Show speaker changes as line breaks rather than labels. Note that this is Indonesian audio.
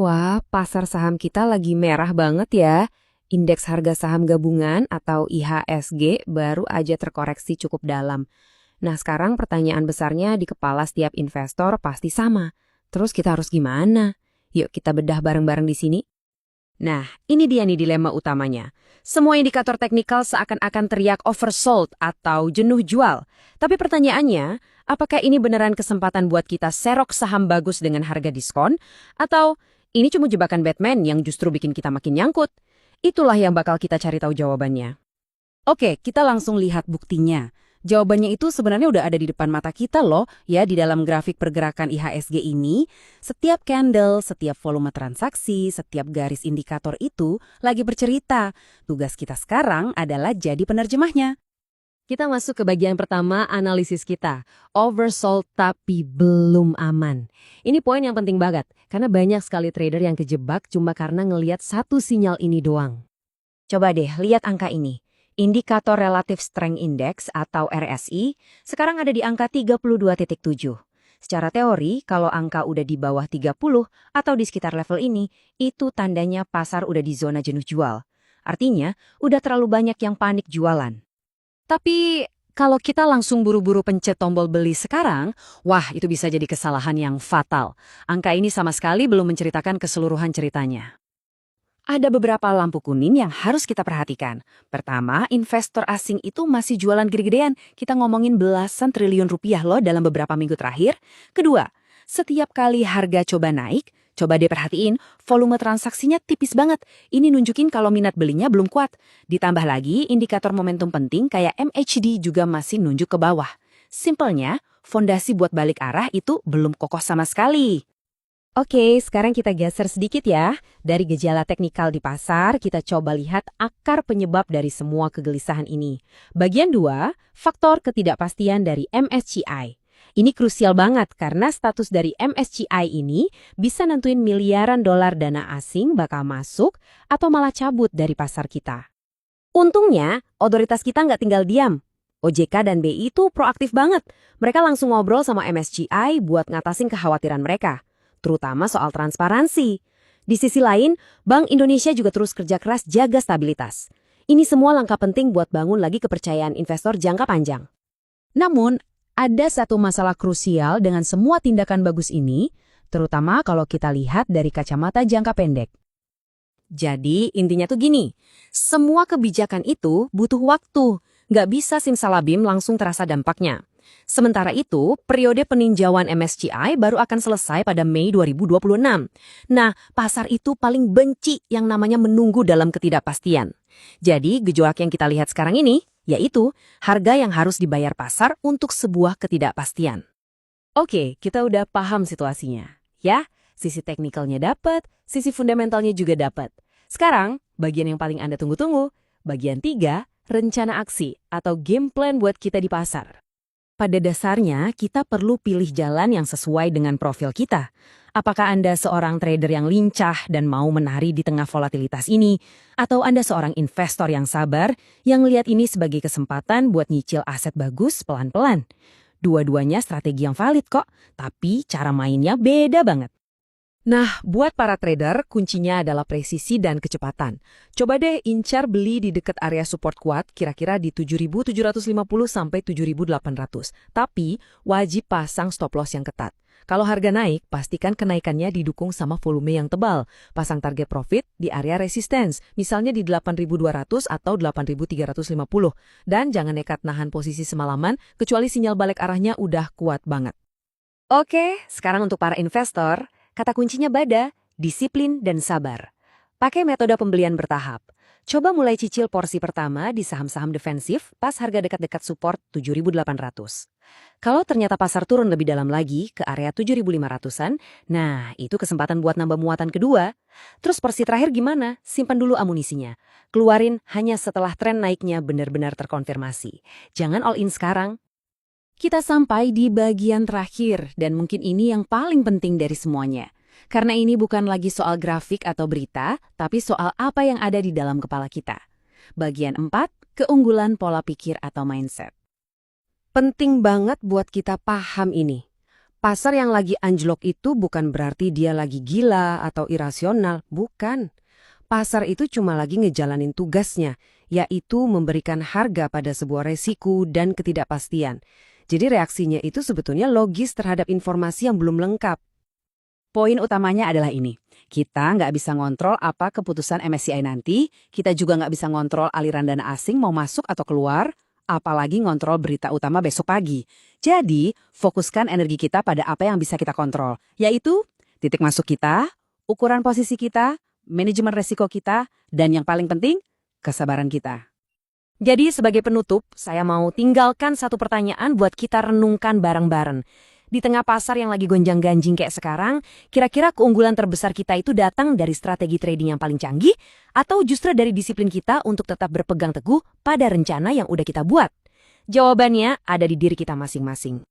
Wah, pasar saham kita lagi merah banget ya. Indeks harga saham gabungan atau IHSG baru aja terkoreksi cukup dalam. Nah, sekarang pertanyaan besarnya di kepala setiap investor pasti sama. Terus kita harus gimana? Yuk kita bedah bareng-bareng di sini. Nah, ini dia nih dilema utamanya. Semua indikator teknikal seakan-akan teriak oversold atau jenuh jual. Tapi pertanyaannya, apakah ini beneran kesempatan buat kita serok saham bagus dengan harga diskon? Atau ini cuma jebakan Batman yang justru bikin kita makin nyangkut? Itulah yang bakal kita cari tahu jawabannya.
Oke, kita langsung lihat buktinya. Jawabannya itu sebenarnya udah ada di depan mata kita loh, ya di dalam grafik pergerakan IHSG ini. Setiap candle, setiap volume transaksi, setiap garis indikator itu lagi bercerita. Tugas kita sekarang adalah jadi penerjemahnya.
Kita masuk ke bagian pertama analisis kita. Oversold tapi belum aman. Ini poin yang penting banget, karena banyak sekali trader yang kejebak cuma karena ngelihat satu sinyal ini doang. Coba deh lihat angka ini. Indikator Relative Strength Index atau RSI sekarang ada di angka 32.7. Secara teori, kalau angka udah di bawah 30 atau di sekitar level ini, itu tandanya pasar udah di zona jenuh jual. Artinya, udah terlalu banyak yang panik jualan. Tapi kalau kita langsung buru-buru pencet tombol beli sekarang, wah itu bisa jadi kesalahan yang fatal. Angka ini sama sekali belum menceritakan keseluruhan ceritanya. Ada beberapa lampu kuning yang harus kita perhatikan. Pertama, investor asing itu masih jualan gede-gedean. Kita ngomongin belasan triliun rupiah loh dalam beberapa minggu terakhir. Kedua, setiap kali harga coba naik, coba deh perhatiin, volume transaksinya tipis banget. Ini nunjukin kalau minat belinya belum kuat. Ditambah lagi, indikator momentum penting kayak MACD juga masih nunjuk ke bawah. Simpelnya, fondasi buat balik arah itu belum kokoh sama sekali. Oke, sekarang kita geser sedikit ya. Dari gejala teknikal di pasar, kita coba lihat akar penyebab dari semua kegelisahan ini. Bagian 2, faktor ketidakpastian dari MSCI. Ini krusial banget karena status dari MSCI ini bisa nentuin miliaran dolar dana asing bakal masuk atau malah cabut dari pasar kita. Untungnya, otoritas kita nggak tinggal diam. OJK dan BI itu proaktif banget. Mereka langsung ngobrol sama MSCI buat ngatasin kekhawatiran mereka, terutama soal transparansi. Di sisi lain, Bank Indonesia juga terus kerja keras jaga stabilitas. Ini semua langkah penting buat bangun lagi kepercayaan investor jangka panjang. Namun, ada satu masalah krusial dengan semua tindakan bagus ini, terutama kalau kita lihat dari kacamata jangka pendek. Jadi, intinya tuh gini, semua kebijakan itu butuh waktu, nggak bisa simsalabim langsung terasa dampaknya. Sementara itu, periode peninjauan MSCI baru akan selesai pada Mei 2026. Nah, pasar itu paling benci yang namanya menunggu dalam ketidakpastian. Jadi, gejolak yang kita lihat sekarang ini, yaitu harga yang harus dibayar pasar untuk sebuah ketidakpastian. Oke, kita udah paham situasinya. Ya, sisi teknikalnya dapat, sisi fundamentalnya juga dapat. Sekarang, bagian yang paling Anda tunggu-tunggu, bagian 3, rencana aksi atau game plan buat kita di pasar. Pada dasarnya, kita perlu pilih jalan yang sesuai dengan profil kita. Apakah Anda seorang trader yang lincah dan mau menari di tengah volatilitas ini? Atau Anda seorang investor yang sabar, yang lihat ini sebagai kesempatan buat nyicil aset bagus pelan-pelan? Dua-duanya strategi yang valid kok, tapi cara mainnya beda banget. Nah, buat para trader, kuncinya adalah presisi dan kecepatan. Coba deh incar beli di dekat area support kuat, kira-kira di 7.750 sampai 7.800. Tapi, wajib pasang stop loss yang ketat. Kalau harga naik, pastikan kenaikannya didukung sama volume yang tebal. Pasang target profit di area resistance, misalnya di 8.200 atau 8.350. Dan jangan nekat nahan posisi semalaman, kecuali sinyal balik arahnya udah kuat banget. Oke, sekarang untuk para investor, kata kuncinya bada, disiplin, dan sabar. Pakai metode pembelian bertahap. Coba mulai cicil porsi pertama di saham-saham defensif pas harga dekat-dekat support 7.800. Kalau ternyata pasar turun lebih dalam lagi ke area 7.500-an, nah itu kesempatan buat nambah muatan kedua. Terus porsi terakhir gimana? Simpan dulu amunisinya. Keluarin hanya setelah tren naiknya benar-benar terkonfirmasi. Jangan all in sekarang. Kita sampai di bagian terakhir, dan mungkin ini yang paling penting dari semuanya. Karena ini bukan lagi soal grafik atau berita, tapi soal apa yang ada di dalam kepala kita. Bagian 4, keunggulan pola pikir atau mindset. Penting banget buat kita paham ini. Pasar yang lagi anjlok itu bukan berarti dia lagi gila atau irasional, bukan. Pasar itu cuma lagi ngejalanin tugasnya, yaitu memberikan harga pada sebuah resiko dan ketidakpastian. Jadi reaksinya itu sebetulnya logis terhadap informasi yang belum lengkap.
Poin utamanya adalah ini. Kita nggak bisa ngontrol apa keputusan MSCI nanti, kita juga nggak bisa ngontrol aliran dana asing mau masuk atau keluar, apalagi ngontrol berita utama besok pagi. Jadi, fokuskan energi kita pada apa yang bisa kita kontrol, yaitu titik masuk kita, ukuran posisi kita, manajemen resiko kita, dan yang paling penting, kesabaran kita.
Jadi sebagai penutup, saya mau tinggalkan satu pertanyaan buat kita renungkan bareng-bareng. Di tengah pasar yang lagi gonjang-ganjing kayak sekarang, kira-kira keunggulan terbesar kita itu datang dari strategi trading yang paling canggih atau justru dari disiplin kita untuk tetap berpegang teguh pada rencana yang udah kita buat? Jawabannya ada di diri kita masing-masing.